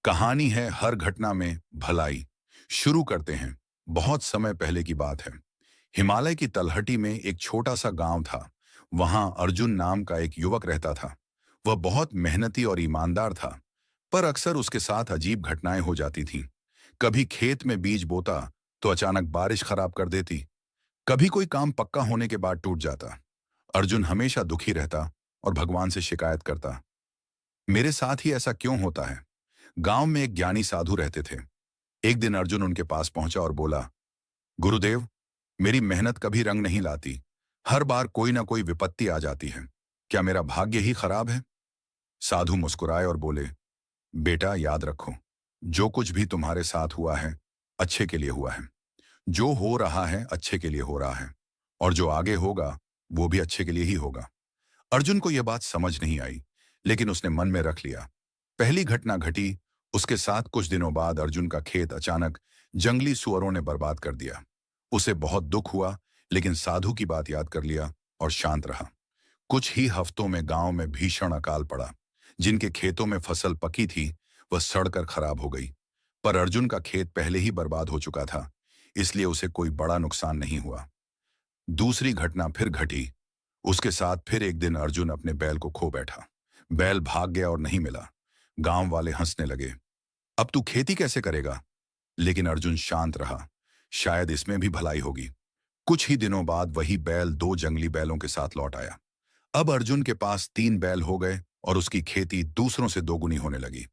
कहानी है हर घटना में भलाई। शुरू करते हैं। बहुत समय पहले की बात है। हिमालय की तलहटी में एक छोटा सा गांव था। वहां अर्जुन नाम का एक युवक रहता था। वह बहुत मेहनती और ईमानदार था, पर अक्सर उसके साथ अजीब घटनाएं हो जाती थीं। कभी खेत में बीज बोता तो अचानक बारिश खराब कर देती। कभी कोई काम पक्का होने के बाद टूट जाता। अर्जुन हमेशा दुखी रहता और भगवान से शिकायत करता, मेरे साथ ही ऐसा क्यों होता है। गांव में एक ज्ञानी साधु रहते थे। एक दिन अर्जुन उनके पास पहुंचा और बोला, गुरुदेव, मेरी मेहनत कभी रंग नहीं लाती। हर बार कोई ना कोई विपत्ति आ जाती है। क्या मेरा भाग्य ही खराब है? साधु मुस्कुराए और बोले, बेटा याद रखो, जो कुछ भी तुम्हारे साथ हुआ है अच्छे के लिए हुआ है। जो हो रहा है अच्छे के लिए हो रहा है, और जो आगे होगा वो भी अच्छे के लिए ही होगा। अर्जुन को यह बात समझ नहीं आई, लेकिन उसने मन में रख लिया। पहली घटना घटी उसके साथ कुछ दिनों बाद। अर्जुन का खेत अचानक जंगली सुअरों ने बर्बाद कर दिया। उसे बहुत दुख हुआ, लेकिन साधु की बात याद कर लिया और शांत रहा। कुछ ही हफ्तों में गांव में भीषण अकाल पड़ा। जिनके खेतों में फसल पकी थी वह सड़कर खराब हो गई। पर अर्जुन का खेत पहले ही बर्बाद हो चुका था, इसलिए उसे कोई बड़ा नुकसान नहीं हुआ। दूसरी घटना फिर घटी। उसके साथ फिर एक दिन अर्जुन अपने बैल को खो बैठा। बैल भाग गया और नहीं मिला। गांव वाले हंसने लगे, अब तू खेती कैसे करेगा? लेकिन अर्जुन शांत रहा, शायद इसमें भी भलाई होगी। कुछ ही दिनों बाद वही बैल दो जंगली बैलों के साथ लौट आया। अब अर्जुन के पास तीन बैल हो गए और उसकी खेती दूसरों से दोगुनी होने लगी।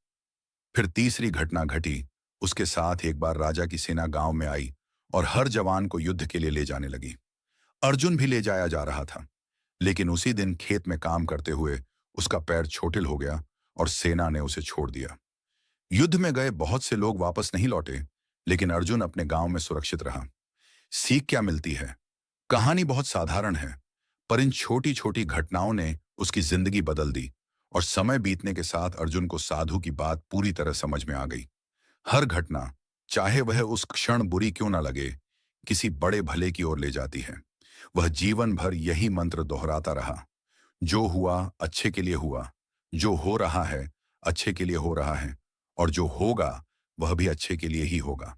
फिर तीसरी घटना घटी। उसके साथ एक बार राजा की सेना गांव में आई और हर जवान को युद्ध के लिए ले जाने लगी। अर्जुन भी ले जाया जा रहा था, लेकिन उसी दिन खेत में काम करते हुए उसका पैर छोटिल हो गया और सेना ने उसे छोड़ दिया। युद्ध में गए बहुत से लोग वापस नहीं लौटे, लेकिन अर्जुन अपने गांव में सुरक्षित रहा। सीख क्या मिलती है? कहानी बहुत साधारण है, पर इन छोटी छोटी घटनाओं ने उसकी जिंदगी बदल दी। और समय बीतने के साथ अर्जुन को साधु की बात पूरी तरह समझ में आ गई। हर घटना, चाहे वह उस क्षण बुरी क्यों ना लगे, किसी बड़े भले की ओर ले जाती है। वह जीवन भर यही मंत्र दोहराता रहा, जो हुआ अच्छे के लिए हुआ, जो हो रहा है अच्छे के लिए हो रहा है, और जो होगा वह भी अच्छे के लिए ही होगा।